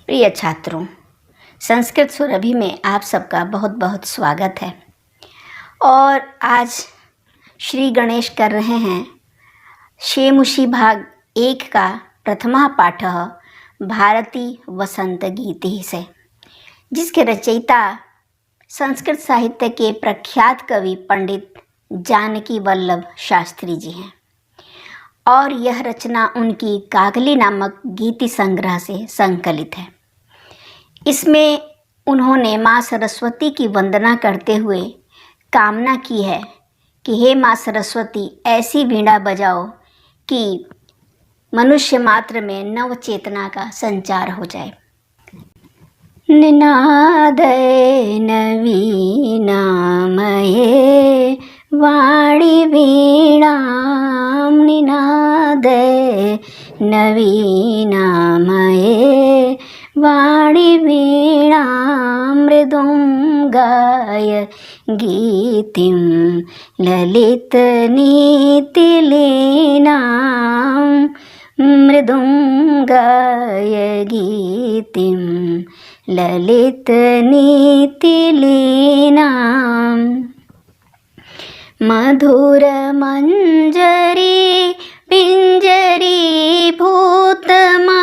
प्रिय छात्रों, संस्कृत सुरभि में आप सबका बहुत बहुत स्वागत है। और आज श्री गणेश कर रहे हैं शेमुषी भाग 1 का प्रथमा पाठः भारती वसंत गीति से, जिसके रचयिता संस्कृत साहित्य के प्रख्यात कवि पंडित जानकी वल्लभ शास्त्री जी हैं। और यह रचना उनकी कागली नामक गीति संग्रह से संकलित है। इसमें उन्होंने माँ सरस्वती की वंदना करते हुए कामना की है कि हे माँ सरस्वती, ऐसी वीणा बजाओ कि मनुष्य मात्र में नव चेतना का संचार हो जाए। निनादय नवीनामये वाणी वीणां, निनादय नवीनामये वाणी वीणां, मृदुङ्गाय गीतिं ललितनीतिलीनां, मृदुङ्गाय गीतिं ललितनीतिलीनां, मधुरमञ्जरी पिञ्जरी भूतमाला,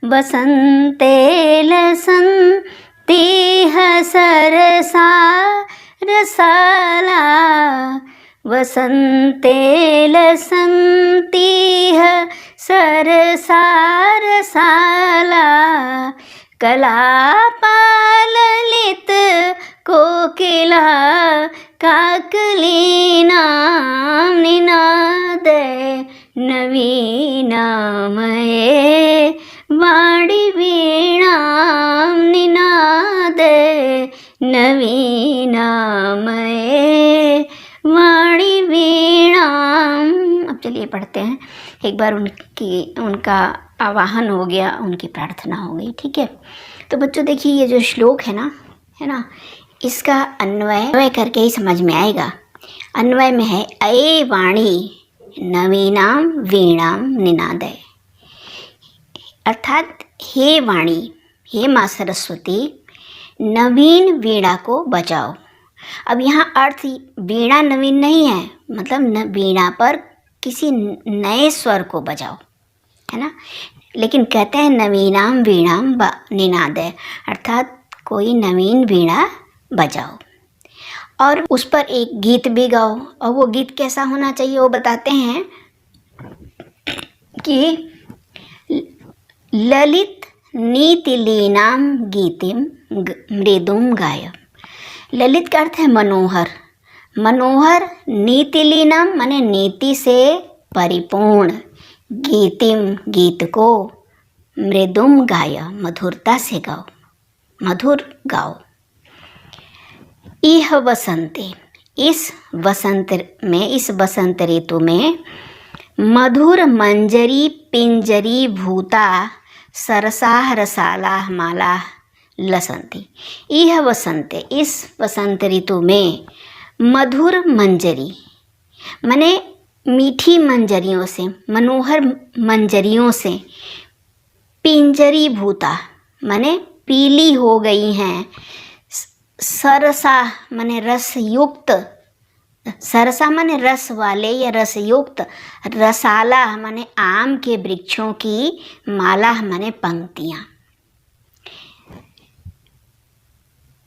वसन्ते लसन्तीह सरसा रसाला, वसन्ते लसन्तीह सरसा रसाला, कलापाललित कोकिला काकलीनां, निनादय नवीनामये वाणी वीणां, निनादय नवीनामये वाणी वीणां। अब चलिए पढ़ते हैं। एक बार उनका आवाहन हो गया, उनकी प्रार्थना हो गई। ठीक है, तो बच्चों देखिए, ये जो श्लोक है ना, इसका अन्वय करके ही समझ में आएगा। अन्वय में है अये वाणी नवीनां वीणां निनादय, अर्थात हे वाणी, हे माँ सरस्वती, नवीन वीणा को बजाओ। अब यहाँ अर्थ वीणा नवीन नहीं है, मतलब वीणा पर किसी नए स्वर को बजाओ, है ना। लेकिन कहते हैं नवीनां वीणां निनादय, अर्थात कोई नवीन वीणा बजाओ और उस पर एक गीत भी गाओ। और वो गीत कैसा होना चाहिए वो बताते हैं कि ललित नीतिलीनां गीतिम मृदुम गाय। ललित का अर्थ है मनोहर, मनोहर, नीतिलीनम माने नीति से परिपूर्ण, गीतिम गीत को, मृदुम गाय मधुरता से गाओ, मधुर गाओ। इह वसंते, इस वसंत में, इस वसंत ऋतु में, मधुर मंजरी पिंजरी भूता सरसा रसाला माला लसंती। इह वसंते, इस वसंत ऋतु में, मधुर मंजरी माने मीठी मंजरियों से, मनोहर मंजरियों से, पिंजरी भूता माने पीली हो गई हैं, सरसा माने रस युक्त, सरसा माने रस वाले या रस युक्त, रसाला माने आम के वृक्षों की, माला माने पंक्तियाँ।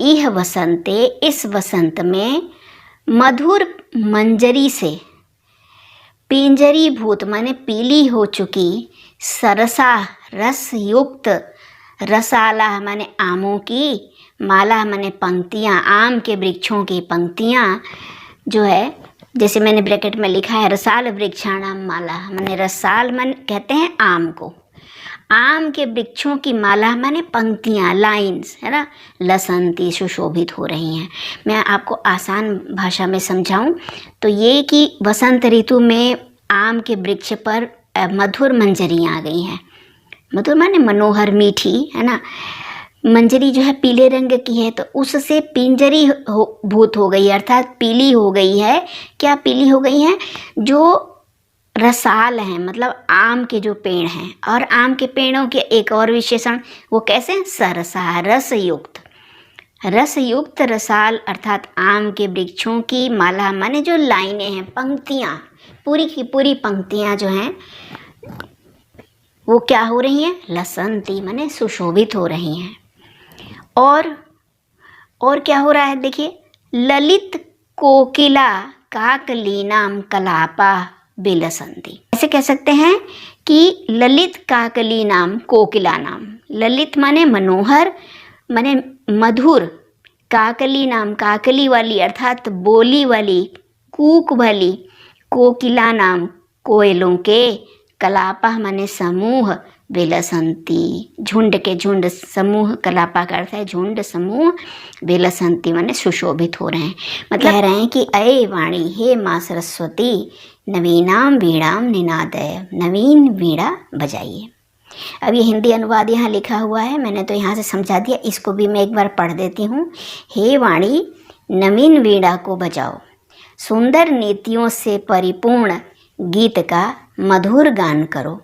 यह वसंते, इस वसंत में, मधुर मंजरी से, पिंजरी भूत माने पीली हो चुकी, सरसा रस युक्त, रसाला माने आमों की, माला माने पंक्तियाँ, आम के वृक्षों की पंक्तियाँ जो है, जैसे मैंने ब्रैकेट में लिखा है रसाल वृक्षाणाम माला, माने रसाल माने कहते हैं आम को, आम के वृक्षों की माला माने पंक्तियाँ, लाइंस, है ना, लसंती सुशोभित हो रही हैं। मैं आपको आसान भाषा में समझाऊं तो ये कि वसंत ऋतु में आम के वृक्ष पर मधुर मंजरियाँ आ गई हैं। मधुर माने मनोहर, मीठी, है ना। मंजरी जो है पीले रंग की है, तो उससे पिंजरी भूत हो गई, अर्थात पीली हो गई है। क्या पीली हो गई है? जो रसाल हैं, मतलब आम के जो पेड़ हैं। और आम के पेड़ों के एक और विशेषण, वो कैसे? सरसा, रसयुक्त। रसयुक्त रसाल अर्थात आम के वृक्षों की माला, माने जो लाइनें हैं, पंक्तियाँ, पूरी की पूरी पंक्तियाँ जो हैं वो क्या हो रही हैं? लसंती, माने सुशोभित हो रही हैं। और क्या हो रहा है? देखिए, ललित कोकिला काकलीनाम कलापा बिलसंती। ऐसे कह सकते हैं कि ललित काकली नाम कोकिला नाम। ललित माने मनोहर, माने मधुर, काकली नाम काकली वाली अर्थात बोली वाली, कूक वाली, कोकिला नाम कोयलों के, कलापा माने समूह, बेलसंती झुंड के झुंड, समूह, कलापा का अर्थ है झुंड, समूह, बेलसंती माने सुशोभित हो रहे हैं। मतलब कह रहे हैं कि अये वाणी, हे माँ सरस्वती, नवीनाम वीणाम निनादय, नवीन वीणा बजाइए। अब ये हिंदी अनुवाद यहाँ लिखा हुआ है, मैंने तो यहाँ से समझा दिया, इसको भी मैं एक बार पढ़ देती हूँ। हे वाणी, नवीन वीणा को बजाओ, सुंदर नीतियों से परिपूर्ण गीत का मधुर गान करो।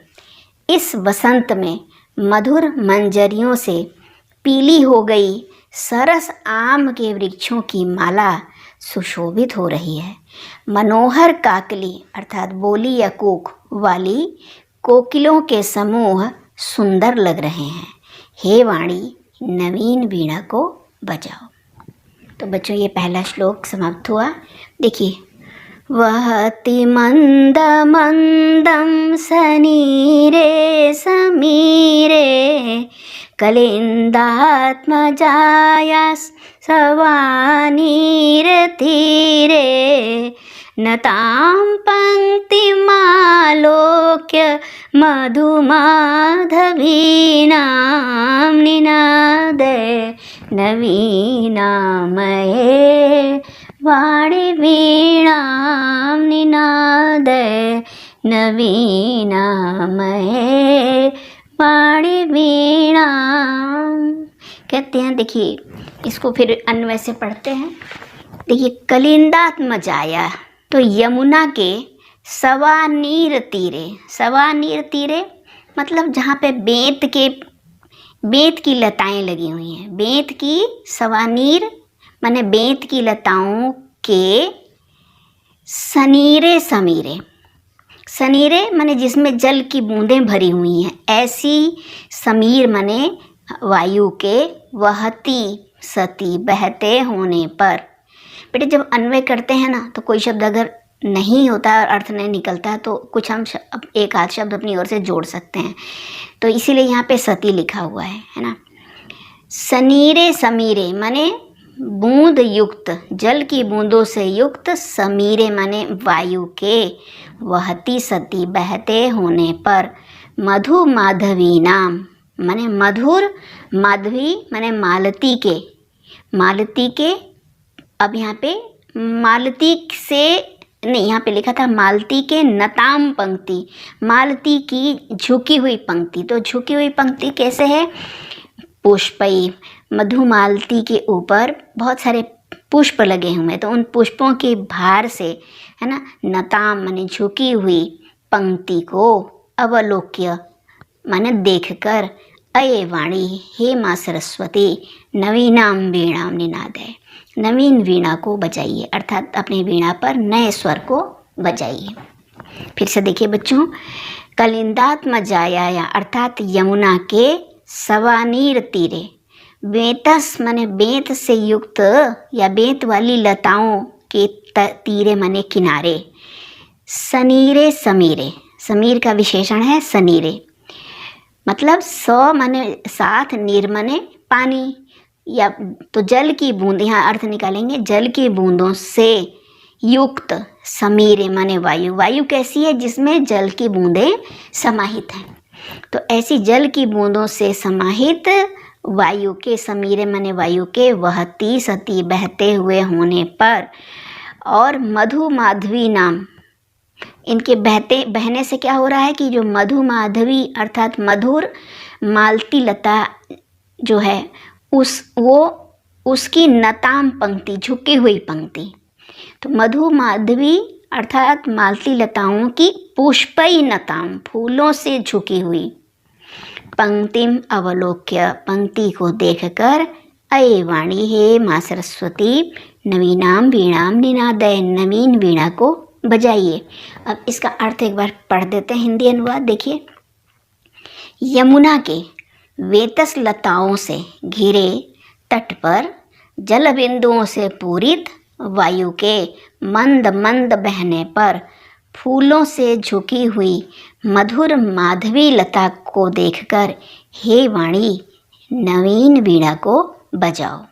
इस बसंत में मधुर मंजरियों से पीली हो गई सरस आम के वृक्षों की माला सुशोभित हो रही है। मनोहर काकली अर्थात बोली या कूक वाली कोकिलों के समूह सुंदर लग रहे हैं। हे वाणी, नवीन वीणा को बजाओ। तो बच्चों, ये पहला श्लोक समाप्त हुआ। देखिए, वहति मंद मंदम सनीरे समीरे, कलिंदात्मजाया सवानीरतीरे, नतां पंक्तिमालोक्य मधुमाधवीनां निनादे, नवीनामये वाणी वीणां निनादय, नवीनामये वाणी वीणां। कहते हैं, देखिए इसको फिर अन्वय से पढ़ते हैं। देखिए, कलिंदात्मजाया, तो यमुना के सवा नीर तीरे, सवा नीर तीरे मतलब जहाँ पे बेंत की लताएं लगी हुई हैं। बेंत की सवा नीर माने बेंत की लताओं के सनीरे समीरे, सनीरे माने जिसमें जल की बूंदें भरी हुई हैं, ऐसी समीर माने वायु के, वहती सती बहते होने पर। बेटे, जब अन्वय करते हैं ना, तो कोई शब्द अगर नहीं होता और अर्थ नहीं निकलता तो कुछ हम एक आध शब्द अपनी ओर से जोड़ सकते हैं, तो इसीलिए यहाँ पे सती लिखा हुआ है ना। सनीरे समीरे माने बूंद युक्त, जल की बूंदों से युक्त, समीरे माने वायु के, वहती सती बहते होने पर, मधु माधवी नाम माने मधुर, माधवी माने मालती के, मालती के। अब यहाँ पे मालती से नहीं, यहाँ पे लिखा था मालती के नताम पंक्ति, मालती की झुकी हुई पंक्ति। तो झुकी हुई पंक्ति कैसे है? पुष्पई, मधुमालती के ऊपर बहुत सारे पुष्प लगे हुए हैं, तो उन पुष्पों के भार से, है ना, नताम माने झुकी हुई पंक्ति को, अवलोक्य माने देखकर, अये वाणी, हे माँ सरस्वती, नवीनाम वीणाम निनादय, नवीन वीणा को बजाइए, अर्थात अपनी वीणा पर नए स्वर को बजाइए। फिर से देखिए बच्चों, कलिंदात्मजाया अर्थात यमुना के सवानीर तीरे, बेतस माने बेंत से युक्त या बेंत वाली लताओं के तीरे माने किनारे, सनीरे समीरे, समीर का विशेषण है सनीरे, मतलब स माने साथ, नीर माने पानी, या तो जल की बूंद, यहाँ अर्थ निकालेंगे, जल की बूंदों से युक्त, समीरे माने वायु, वायु कैसी है? जिसमें जल की बूंदें समाहित हैं। तो ऐसी जल की बूंदों से समाहित वायु के, समीरे माने वायु के, वहती सती बहते हुए होने पर, और मधु माधवी नाम, इनके बहने से क्या हो रहा है कि जो मधु माधवी अर्थात मधुर मालती लता जो है, उसकी नताम पंक्ति, झुकी हुई पंक्ति। तो मधु माधवी अर्थात मालती लताओं की पुष्पई नताम, फूलों से झुकी हुई। पंक्तिम अवलोक्य, पंक्ति को देखकर, अये वाणी, हे माँ सरस्वती, नवीनाम वीणाम निनादय, नवीन वीणा को बजाइए। अब इसका अर्थ एक बार पढ़ देते हैं, हिंदी अनुवाद देखिए। यमुना के वेतस लताओं से घिरे तट पर, जल बिंदुओं से पूरित वायु के मंद मंद बहने पर, फूलों से झुकी हुई मधुर माधवी लता को देखकर, हे वाणी, नवीन वीणा को बजाओ।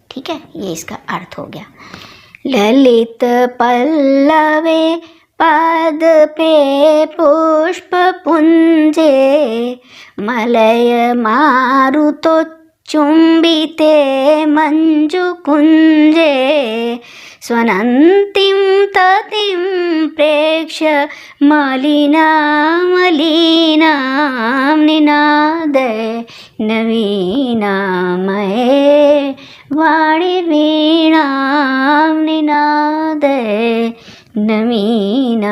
ठीक है, ये इसका अर्थ हो गया। ललित पल्लवे पाद पे पुष्प पुंजे, मलय मारुतो चुंबिते मंजु कुंजे, स्वनंतिम ततिम प्रेक्ष्य मलिना मलिना निनादय, नवीनामये वाणी वीणा निनादय, नवीनामये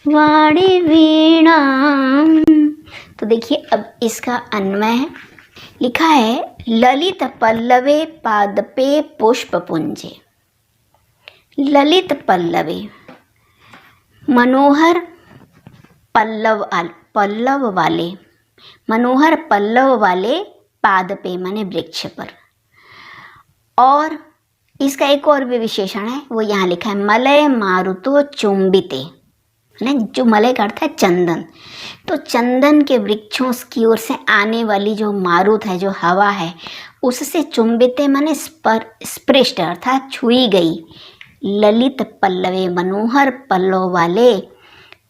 वाणी वीणा। तो देखिए अब इसका अन्वय लिखा है, ललित पल्लवे पादपे पुष्प पुंजे। ललित पल्लवे, मनोहर पल्लव वाले, मनोहर पल्लव वाले पाद पे माने वृक्ष पर। और इसका एक और भी विशेषण है, वो यहाँ लिखा है, मलय मारुतो चुंबिते, जो मलय का अर्थ है चंदन। तो चंदन के वृक्षों की ओर से आने वाली जो मारुत है, जो हवा है, उससे चुंबिते माने स्पृष्ट अर्थात छुई गई। ललित पल्लवे, मनोहर पल्लव वाले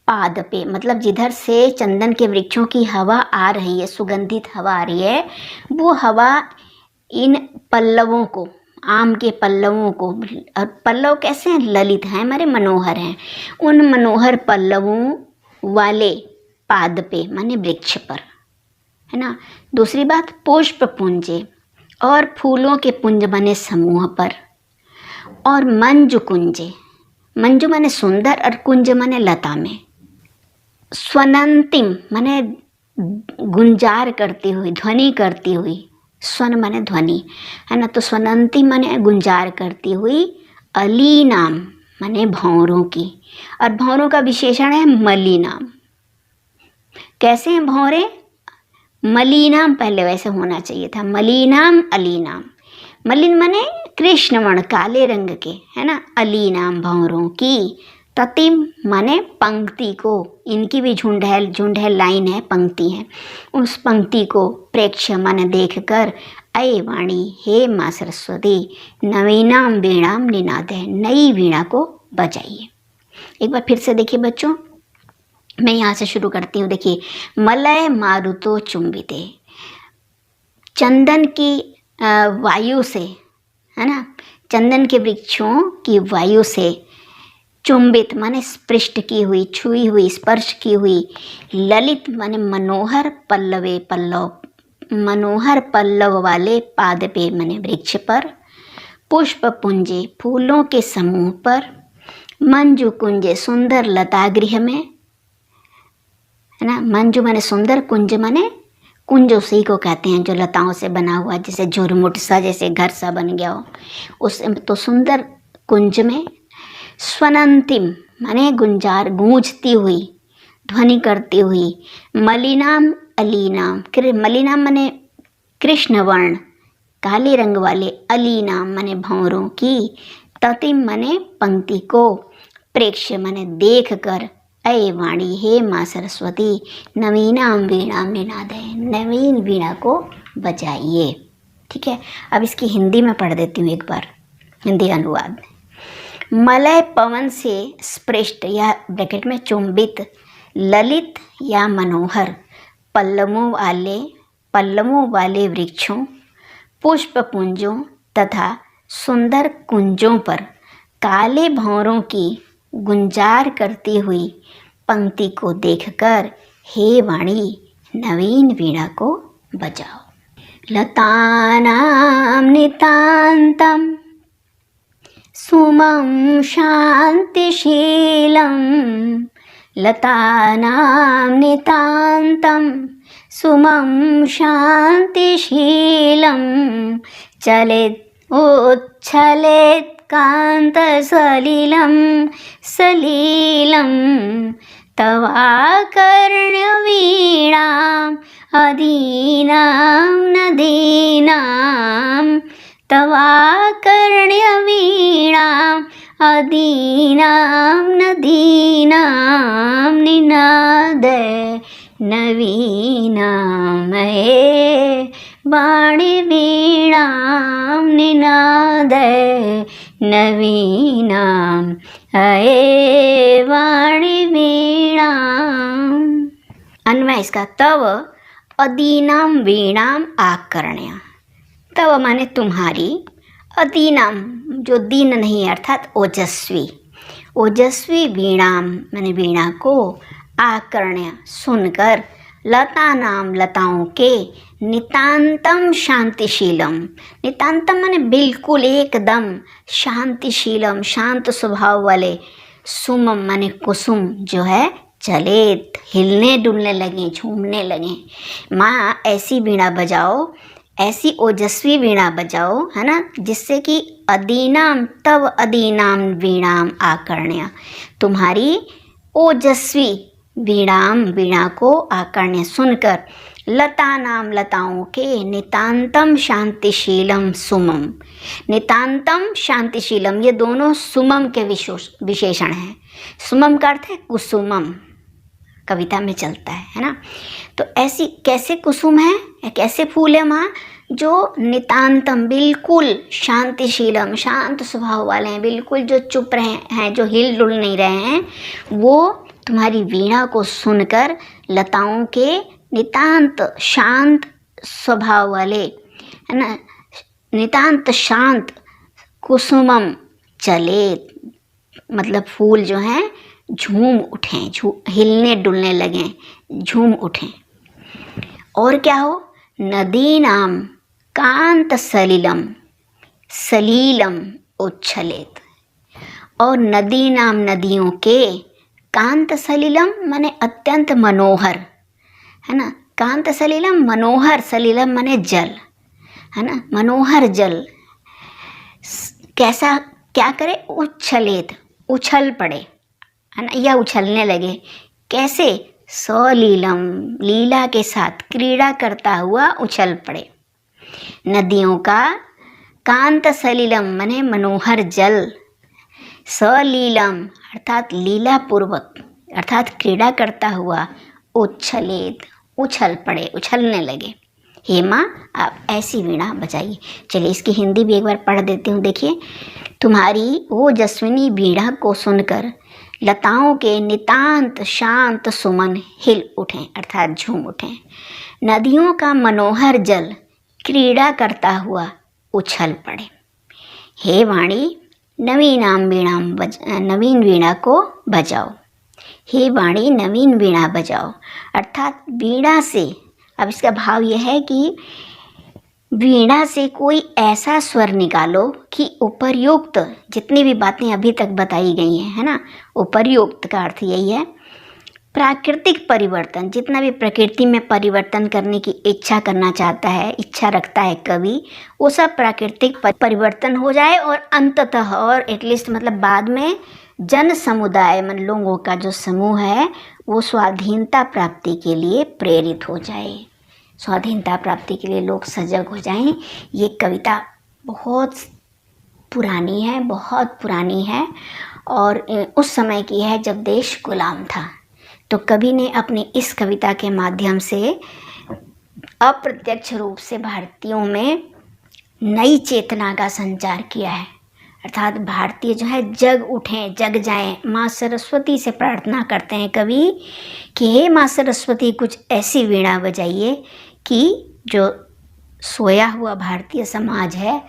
पाद पे, मतलब जिधर से चंदन के वृक्षों की हवा आ रही है, सुगंधित हवा आ रही है, वो हवा इन पल्लवों को, आम के पल्लवों को, और पल्लव कैसे हैं, ललित हैं, हमारे मनोहर हैं, उन मनोहर पल्लवों वाले पाद पे माने वृक्ष पर, है ना। दूसरी बात, पुष्प पुंजे, और फूलों के पुंज माने समूह पर, और मंजु कुंजे, मंजु माने सुंदर और कुंज माने लता में। स्वनंतिम माने गुंजार करती हुई, ध्वनि करती हुई, स्वन माने ध्वनि, है ना। तो स्वनंतिम माने गुंजार करती हुई, अलीनाम माने भंवरों की, और भंवरों का विशेषण है मलीनाम। कैसे हैं भंवरे, मलीनाम पहले वैसे होना चाहिए था, मलीनाम अलीनाम। मलिन माने कृष्णवर्ण, काले रंग के, है ना। अलीनाम भंवरों की, ततिम माने पंक्ति को, इनकी भी झुंड है, लाइन है, पंक्ति है, उस पंक्ति को प्रेक्ष्य माने देख कर, अये वाणी, हे माँ सरस्वती, नवीनाम वीणाम निनादय, नई वीणा को बजाइए। एक बार फिर से देखिए बच्चों, मैं यहाँ से शुरू करती हूँ। देखिए, मलय मारुतो चुंबिते, चंदन की वायु से, है ना, चंदन के वृक्षों की वायु से चुंबित माने स्पृष्ट की हुई, छुई हुई, स्पर्श की हुई, ललित माने मनोहर पल्लवे, पल्लव, मनोहर पल्लव वाले पाद पे माने वृक्ष पर, पुष्प पुंजे, फूलों के समूह पर, मंजु कुंजे, सुंदर लता गृह में, है ना। मंजु माने सुंदर, कुंज माने कुंज उसी को कहते हैं जो लताओं से बना हुआ, जैसे झुरमुट सा, जैसे घर सा बन गया हो, उस तो सुंदर कुंज में। स्वनंतिम माने गुंजार, गूंजती हुई, ध्वनि करती हुई, मलिनाम अलीनाम, मलिनाम माने कृष्णवर्ण, काले रंग वाले, अलीनाम माने भंवरों की, ततिम माने पंक्ति को, प्रेक्ष्य माने देख कर, अये वाणी, हे माँ सरस्वती, नवीनाम वीणाम निनादय, नवीन वीणा को बजाइए। ठीक है, अब इसकी हिंदी में पढ़ देती हूँ एक बार, हिंदी अनुवाद। मलय पवन से स्पृष्ट या ब्रैकेट में चुंबित, ललित या मनोहर पल्लवों वाले वृक्षों, पुष्प पुंजों तथा सुंदर कुंजों पर काले भंवरों की गुंजार करती हुई पंक्ति को देखकर, हे वाणी, नवीन वीणा को बजाओ। लतानां नितान्तं सुमं शान्तिशीलं लतानां नितान्तं सुमं शान्तिशीलं चलेत् उच्छलेत् कान्तसलिलं सलीलं तवाकर्ण्यवीणाम् अदीनां नदीनां तवाकर्ण्यवीणाम् अदीनां नदीनां निनादय नवीनामये वाणीवीणां निनादय नवीनां अये वाणीवीणाम्। अन्वय इसका तव अदीनाम वीणाम आकर्ण्य। तव माने तुम्हारी, अदीनाम जो दीन नहीं अर्थात ओजस्वी, ओजस्वी वीणाम माने वीणा को, आकर्ण्य सुनकर, लता नाम लताओं के, नितांतम शांतिशीलम, नितांतम माने बिल्कुल एकदम, शांतिशीलम शांत स्वभाव वाले, सुमम माने कुसुम जो है चलेत हिलने डुलने लगे, झूमने लगे। माँ ऐसी वीणा बजाओ, ऐसी ओजस्वी वीणा बजाओ, है ना, जिससे कि अदीनाम तव अदीनाम वीणाम आकर्ण्य, तुम्हारी ओजस्वी वीणाम वीणा को आकर्ण्य सुनकर, लता नाम लताओं के, नितांतम शांतिशीलम सुमम, नितांतम शांतिशीलम ये दोनों सुमम के विशेषण हैं। सुमम का अर्थ है कुसुमम, कविता में चलता है ना। तो ऐसी कैसे कुसुम है, कैसे फूल है माँ, जो नितांतम बिल्कुल, शांतिशीलम शांत स्वभाव वाले हैं, बिल्कुल जो चुप रहे हैं, जो हिल डुल नहीं रहे हैं, वो तुम्हारी वीणा को सुनकर लताओं के नितांत शांत स्वभाव वाले, है ना, नितांत शांत कुसुमम चले, मतलब फूल जो हैं झूम उठें, हिलने डुलने लगें, झूम उठें। और क्या हो, नदी नाम कांत सलिलम, सलीलम उच्छलेत, और नदी नाम नदियों के, कांत सलिलम माने अत्यंत मनोहर, है ना, कांत सलिलम मनोहर, सलिलम माने जल, है ना, मनोहर जल कैसा, क्या करे, उच्छलेत उछल पड़े, है ना, या उछलने लगे, कैसे, सलीलम लीला के साथ, क्रीड़ा करता हुआ उछल पड़े। नदियों का कांत सलीलम माने मनोहर जल, सलीलम अर्थात लीला पूर्वक, अर्थात क्रीड़ा करता हुआ, उच्छलेत उछल पड़े, उछलने लगे। हे माँ आप ऐसी वीणा बजाइए। चलिए इसकी हिंदी भी एक बार पढ़ देती हूँ। देखिए, तुम्हारी वो जस्विनी वीणा को सुनकर लताओं के नितांत शांत सुमन हिल उठें, अर्थात झूम उठें। नदियों का मनोहर जल क्रीड़ा करता हुआ उछल पड़े। हे वाणी नवीनाम वीणाम नवीन वीणा को बजाओ। हे वाणी नवीन वीणा बजाओ, अर्थात वीणा से, अब इसका भाव यह है कि वीणा से कोई ऐसा स्वर निकालो कि उपर्युक्त जितनी भी बातें अभी तक बताई गई हैं, है ना, उपर्युक्त का अर्थ यही है, प्राकृतिक परिवर्तन, जितना भी प्रकृति में परिवर्तन करने की इच्छा करना चाहता है, इच्छा रखता है कवि, वो सब प्राकृतिक परिवर्तन हो जाए, और अंततः, और एटलीस्ट मतलब बाद में, जन समुदाय मन लोगों का जो समूह है वो स्वाधीनता प्राप्ति के लिए प्रेरित हो जाए, स्वाधीनता प्राप्ति के लिए लोग सजग हो जाएं। ये कविता बहुत पुरानी है, बहुत पुरानी है, और उस समय की है जब देश गुलाम था। तो कवि ने अपनी इस कविता के माध्यम से अप्रत्यक्ष रूप से भारतीयों में नई चेतना का संचार किया है, अर्थात भारतीय जो है जग उठें, जग जाएं। माँ सरस्वती से प्रार्थना करते हैं कवि कि हे माँ सरस्वती, कुछ ऐसी वीणा बजाइए कि जो सोया हुआ भारतीय समाज है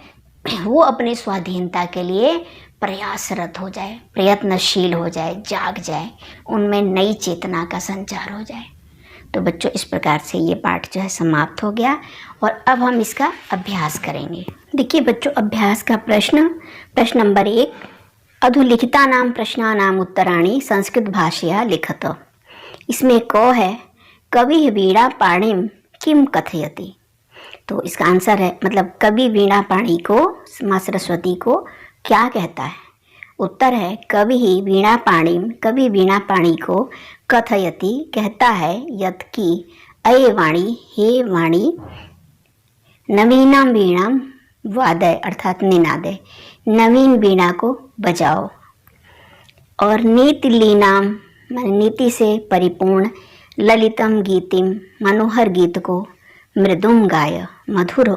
वो अपनी स्वाधीनता के लिए प्रयासरत हो जाए, प्रयत्नशील हो जाए, जाग जाए, उनमें नई चेतना का संचार हो जाए। तो बच्चों, इस प्रकार से ये पाठ जो है समाप्त हो गया, और अब हम इसका अभ्यास करेंगे। देखिए बच्चों, अभ्यास का प्रश्न नंबर 1, अधोलिखितानां प्रश्नानाम् उत्तराणि संस्कृत भाषया लिखत। इसमें क है, कवि वीणा पाणिम किम कथयति। तो इसका आंसर है, मतलब कवि वीणा पाणी को, माँ सरस्वती को क्या कहता है। उत्तर है, कवि वीणा पाणी को कथयति कहता है, यत् की अये वाणी, हे वाणी, नवीनाम वीणाम वादय अर्थात निनादय, नवीन वीणा को बजाओ। और नीति लीनाम नीति से परिपूर्ण, ललितम गीतिम मनोहर गीत को, मृदुम गाय मधुर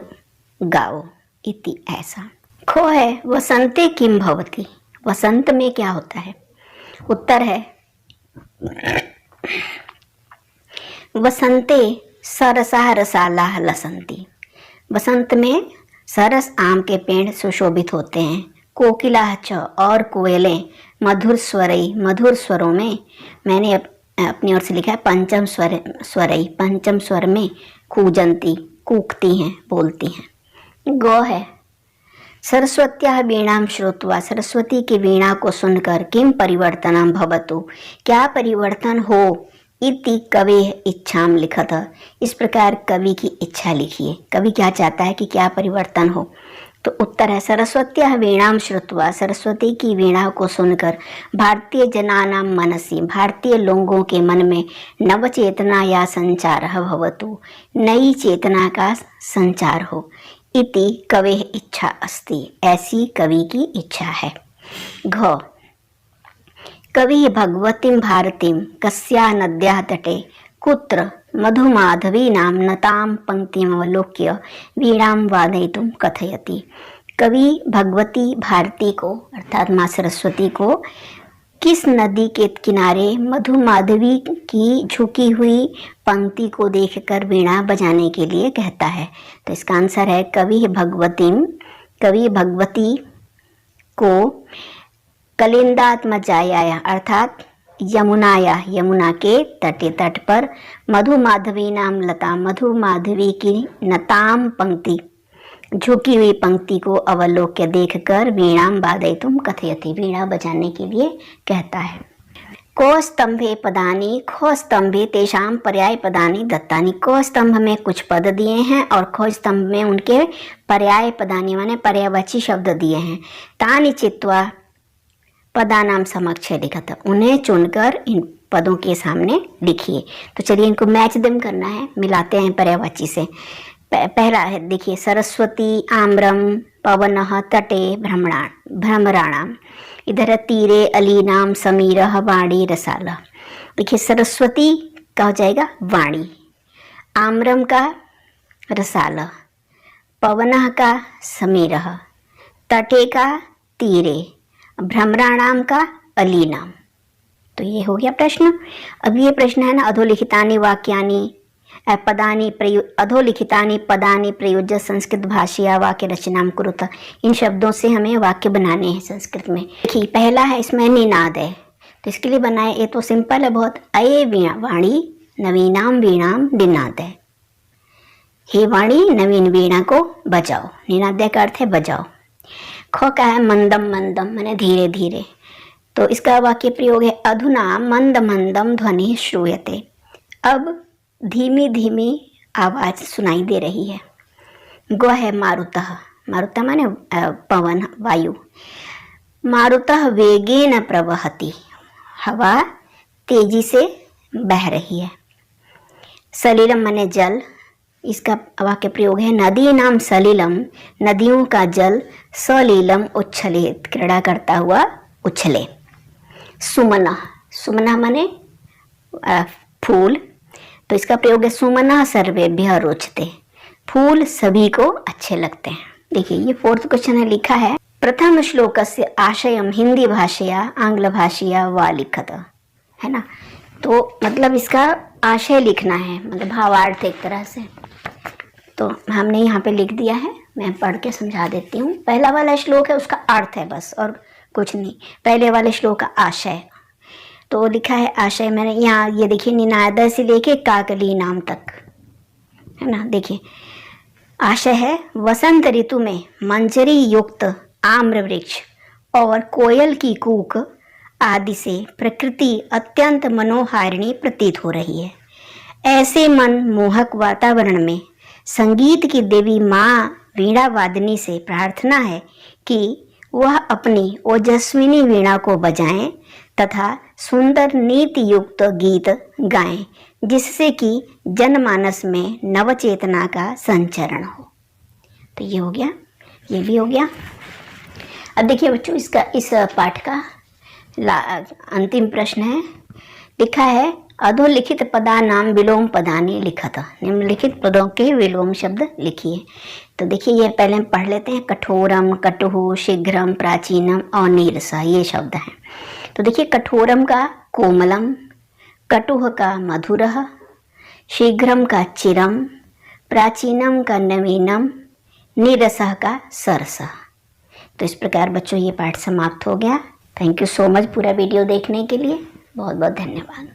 गाओ इति ऐसा। खो है, वसंते किम भवति, वसंत में क्या होता है। उत्तर है, वसंते सरसा रसाला लसंती। वसंत में सरस आम के पेड़ सुशोभित होते हैं। कोकिला च और कोयलें मधुर स्वरों में, मैंने अपनी ओर से लिखा है पंचम स्वर में कूजंती, कूकती हैं, बोलती हैं। गौ है, सरस्वत्याः वीणां श्रुत्वा, सरस्वती की वीणा को सुनकर, किम परिवर्तनं भवतु, क्या परिवर्तन हो, इति कवि इच्छाम लिखत, इस प्रकार कवि की इच्छा लिखिए। कवि क्या चाहता है कि क्या परिवर्तन हो। तो उत्तर है, सरस्वत्याः वीणां श्रुत्वा, सरस्वती की वीणा को सुनकर, भारतीय जनानां मनसि, भारतीय लोगों के मन में, नव चेतना या संचारः भवतु, नई चेतना का संचार हो, इति कवि इच्छा अस्ति, ऐसी कवि की इच्छा है। घ, कवि भगवतीं भारतीं कस्या नद्याः तटे कुत्र मधुमाधवीनां नतां पंक्तिमवलोक्य वीणां वादयितुं कथयति। कवि भगवती भारती को अर्थात माँ सरस्वती को किस नदी के किनारे मधुमाधवी की झुकी हुई पंक्ति को देखकर वीणा बजाने के लिए कहता है। तो इसका आंसर है, कवि भगवती को कलिंदात्मजाया अर्थात यमुना के तट पर मधुमाधवी नाम लता, मधुमाधवी की नताम पंक्ति, झुकी हुई पंक्ति को अवलोक्य देखकर वीणाम वादयितुं कथयति, वीणा बजाने के लिए कहता है। को स्तंभे पदानि, खो स्तंभे तेषां पर्याय पदानि दत्तानि। को स्तंभ में कुछ पद दिए हैं और खो स्तंभ में उनके पर्याय पदानि माने पर्यायवाची शब्द दिए हैं। तानि चित्वा पदानाम समक्ष लिखत, उन्हें चुनकर इन पदों के सामने लिखिए। तो चलिए इनको मैच दम करना है, मिलाते हैं पर्यायवाची से। पहला है, देखिए, सरस्वती आम्रम पवनः तटे भ्रमराणाम, इधर तीरे अलीनाम समीरः वाणी रसाला। देखिए, सरस्वती का हो जाएगा वाणी, आम्रम का रसाला, पवनः का समीरः, तटे का तीरे, भ्रमराणाम का अलीनाम। तो ये हो गया प्रश्न। अब ये प्रश्न है ना, अधोलिखितानि वाक्यानि अधोलिखितानि पदानि प्रयुज्य संस्कृत भाषया वाक्य रचनाम कुरुत। इन शब्दों से हमें वाक्य बनाने हैं संस्कृत में। देखिए, पहला है, इसमें निनाद है, तो इसके लिए बनाए, ये तो सिंपल है बहुत। अये वाणी नवीनाम वीणाम निनाद है, हे वाणी नवीन वीणा को बजाओ, निनाद का अर्थ है बजाओ। खो का है, मंदम माने धीरे धीरे, तो इसका वाक्य प्रयोग है, अधुना मंद मंदम ध्वनि श्रूयते, अब धीमी धीमी आवाज सुनाई दे रही है। गो है, मारुतः माने पवन वायु, मारुतः वेगेन प्रवहति, हवा तेजी से बह रही है। सलिलम माने जल, इसका वाक्य प्रयोग है, नदी नाम सलिलम, नदियों का जल सलीलम उच्छलित, क्रीड़ा करता हुआ उछले। सुमना माने फूल, तो इसका प्रयोग है, सुमना सर्वेभ्यः रोचते, फूल सभी को अच्छे लगते हैं। देखिए, ये 4th क्वेश्चन है, लिखा है, प्रथम श्लोकस्य आशयम हिंदी भाषया आंग्ल भाषया वा लिखत, है ना। तो मतलब इसका आशय लिखना है, मतलब भावार्थ एक तरह से। तो हमने यहाँ पे लिख दिया है, मैं पढ़ के समझा देती हूँ। पहला वाला श्लोक है, उसका अर्थ है बस, और कुछ नहीं। पहले वाले श्लोक का आशय, तो लिखा है आशय, मैंने यहाँ ये देखिए, निनाद से लेके काकली नाम तक, है ना। देखिए, आशय है वसंत ऋतु में मंजरी युक्त आम्र वृक्ष और कोयल की कूक आदि से प्रकृति अत्यंत मनोहारिणी प्रतीत हो रही है। ऐसे मन मोहक वातावरण में संगीत की देवी माँ वीणा वादनी से प्रार्थना है कि वह अपनी ओजस्विनी वीणा को बजाएं तथा सुंदर नीति युक्त गीत गाएं, जिससे कि जनमानस में नवचेतना का संचरण हो। तो ये हो गया, ये भी हो गया। अब देखिए बच्चों, इसका इस पाठ का अंतिम प्रश्न है, लिखा है अधोलिखित पदानाम विलोम पदानि लिखत, निम्नलिखित पदों के विलोम शब्द लिखिए। तो देखिए ये पहले हम पढ़ लेते हैं। कठोरम, कटुः, शीघ्रम, प्राचीनम और नीरसा, ये शब्द हैं। तो देखिए कठोरम का कोमलम, कटुः का मधुरः, शीघ्रम का चिरम, प्राचीनम का नवीनम, नीरसः का सरसः। तो इस प्रकार बच्चों ये पाठ समाप्त हो गया। थैंक यू सो मच पूरा वीडियो देखने के लिए, बहुत बहुत धन्यवाद।